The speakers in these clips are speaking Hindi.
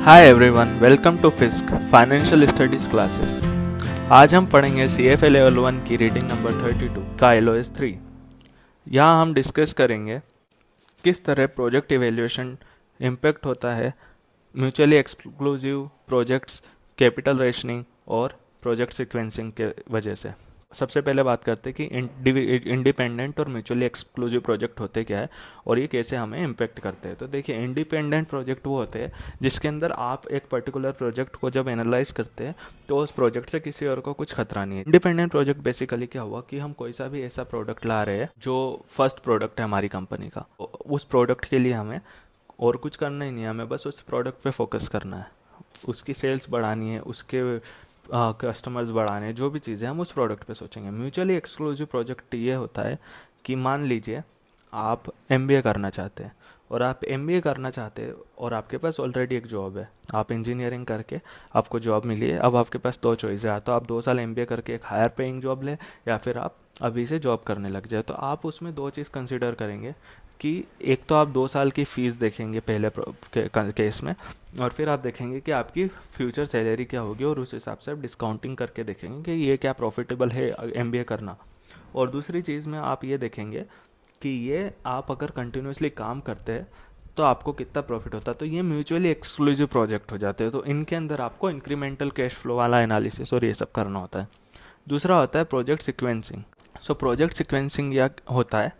Hi everyone, welcome to Fisk financial studies classes. आज हम पढ़ेंगे CFA लेवल 1 की रीडिंग नंबर 32 का LOS 3। यहाँ हम डिस्कस करेंगे किस तरह प्रोजेक्ट इवेल्यूएशन इम्पेक्ट होता है mutually exclusive projects, capital rationing और प्रोजेक्ट सीक्वेंसिंग के वजह से। सबसे पहले बात करते हैं कि इंडिपेंडेंट और म्यूचुअली एक्सक्लूसिव प्रोजेक्ट होते क्या है और ये कैसे हमें इम्पेक्ट करते हैं। तो देखिए, इंडिपेंडेंट प्रोजेक्ट वो होते हैं जिसके अंदर आप एक पर्टिकुलर प्रोजेक्ट को जब एनालाइज करते हैं तो उस प्रोजेक्ट से किसी और को कुछ खतरा नहीं है। इंडिपेंडेंट प्रोजेक्ट बेसिकली क्या हुआ कि हम कोई सा भी ऐसा प्रोडक्ट ला रहे हैं जो फर्स्ट प्रोडक्ट है हमारी कंपनी का, उस प्रोडक्ट के लिए हमें और कुछ करना ही नहीं है, हमें बस उस प्रोडक्ट पे फोकस करना है, उसकी सेल्स बढ़ानी है, उसके कस्टमर्स बढ़ाने, जो भी चीज़ें हम उस प्रोडक्ट पे सोचेंगे। म्यूचुअली एक्सक्लूसिव प्रोजेक्ट ये होता है कि मान लीजिए आप MBA करना चाहते हैं और आप MBA करना चाहते हैं और आपके पास ऑलरेडी एक जॉब है, आप इंजीनियरिंग करके आपको जॉब मिली है। अब आपके पास दो चॉइस है, तो आप 2 साल MBA करके एक हायर पेइंग जॉब लें या फिर आप अभी से जॉब करने लग जाए। तो आप उसमें 2 चीज़ कंसिडर करेंगे कि एक तो आप 2 साल की फ़ीस देखेंगे पहले केस में, और फिर आप देखेंगे कि आपकी फ्यूचर सैलरी क्या होगी और उस हिसाब से आप डिस्काउंटिंग करके देखेंगे कि ये क्या प्रॉफिटेबल है MBA करना। और दूसरी चीज़ में आप ये देखेंगे कि ये आप अगर कंटिन्यूसली काम करते हैं तो आपको कितना प्रॉफिट होता है। तो ये म्यूचुअली एक्सक्लूसिव प्रोजेक्ट हो जाते हैं। तो इनके अंदर आपको इंक्रीमेंटल कैश फ्लो वाला एनालिसिस और ये सब करना होता है। दूसरा होता है project sequencing. So project sequencing यह होता है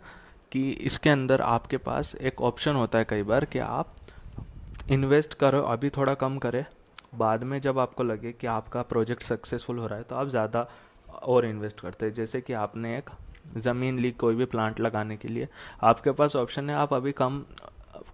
कि इसके अंदर आपके पास एक ऑप्शन होता है कई बार कि आप इन्वेस्ट करो, अभी थोड़ा कम करें, बाद में जब आपको लगे कि आपका प्रोजेक्ट सक्सेसफुल हो रहा है तो आप ज़्यादा और इन्वेस्ट करते हैं। जैसे कि आपने एक ज़मीन ली कोई भी प्लांट लगाने के लिए, आपके पास ऑप्शन है आप अभी कम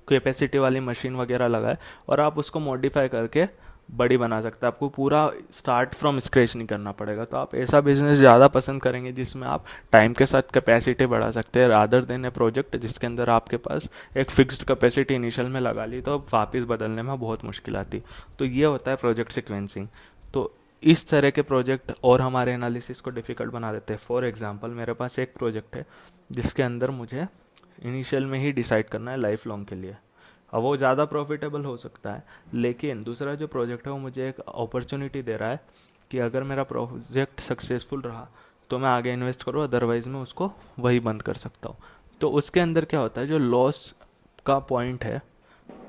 कैपेसिटी वाली मशीन वगैरह लगाए और आप उसको मॉडिफाई करके बड़ी बना सकते हैं। आपको पूरा स्टार्ट फ्रॉम स्क्रैच नहीं करना पड़ेगा। तो आप ऐसा बिजनेस ज़्यादा पसंद करेंगे जिसमें आप टाइम के साथ कैपेसिटी बढ़ा सकते हैं, रादर देन ए प्रोजेक्ट जिसके अंदर आपके पास एक फिक्स्ड कैपेसिटी इनिशियल में लगा ली तो वापस बदलने में बहुत मुश्किल आती। तो ये होता है प्रोजेक्ट सिक्वेंसिंग। तो इस तरह के प्रोजेक्ट और हमारे एनालिसिस को डिफ़िकल्ट बना देते हैं। फॉर एग्जांपल, मेरे पास एक प्रोजेक्ट है जिसके अंदर मुझे इनिशियल में ही डिसाइड करना है लाइफ लॉन्ग के लिए। अब वो ज़्यादा प्रॉफिटेबल हो सकता है, लेकिन दूसरा जो प्रोजेक्ट है वो मुझे एक अपॉर्चुनिटी दे रहा है कि अगर मेरा प्रोजेक्ट सक्सेसफुल रहा तो मैं आगे इन्वेस्ट करूँ, अदरवाइज़ मैं उसको वही बंद कर सकता हूँ। तो उसके अंदर क्या होता है, जो लॉस का पॉइंट है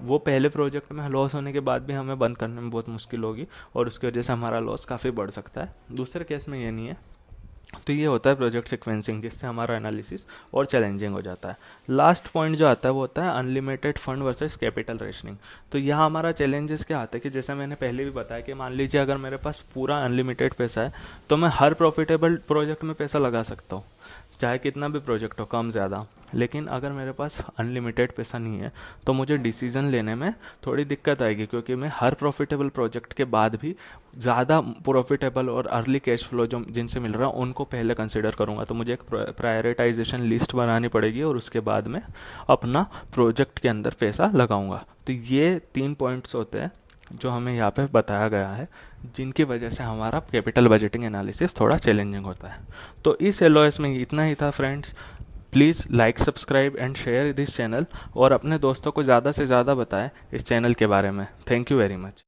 वो पहले प्रोजेक्ट में लॉस होने के बाद भी हमें बंद करने में बहुत मुश्किल होगी और उसकी वजह से हमारा लॉस काफ़ी बढ़ सकता है। दूसरे केस में ये नहीं है। तो ये होता है प्रोजेक्ट सिक्वेंसिंग, जिससे हमारा एनालिसिस और चैलेंजिंग हो जाता है। लास्ट पॉइंट जो आता है वो होता है unlimited fund versus capital rationing. तो यहाँ हमारा चैलेंजेस क्या आता है कि जैसे मैंने पहले भी बताया कि मान लीजिए अगर मेरे पास पूरा अनलिमिटेड पैसा है तो मैं हर प्रॉफिटेबल प्रोजेक्ट में पैसा लगा सकता हूँ, चाहे कितना भी प्रोजेक्ट हो, कम ज़्यादा। लेकिन अगर मेरे पास अनलिमिटेड पैसा नहीं है तो मुझे डिसीजन लेने में थोड़ी दिक्कत आएगी, क्योंकि मैं हर प्रॉफिटेबल प्रोजेक्ट के बाद भी ज़्यादा प्रॉफिटेबल और अर्ली कैश फ्लो जो जिनसे मिल रहा है उनको पहले कंसिडर करूँगा। तो मुझे एक प्रायोरिटाइजेशन लिस्ट बनानी पड़ेगी और उसके बाद में अपना प्रोजेक्ट के अंदर पैसा लगाऊंगा। तो ये 3 पॉइंट्स होते हैं जो हमें यहाँ पे बताया गया है, जिनकी वजह से हमारा कैपिटल बजटिंग एनालिसिस थोड़ा चैलेंजिंग होता है। तो इस LOS में इतना ही था friends. Please like, subscribe and share this channel और अपने दोस्तों को ज़्यादा से ज़्यादा बताएं इस चैनल के बारे में। Thank you very much.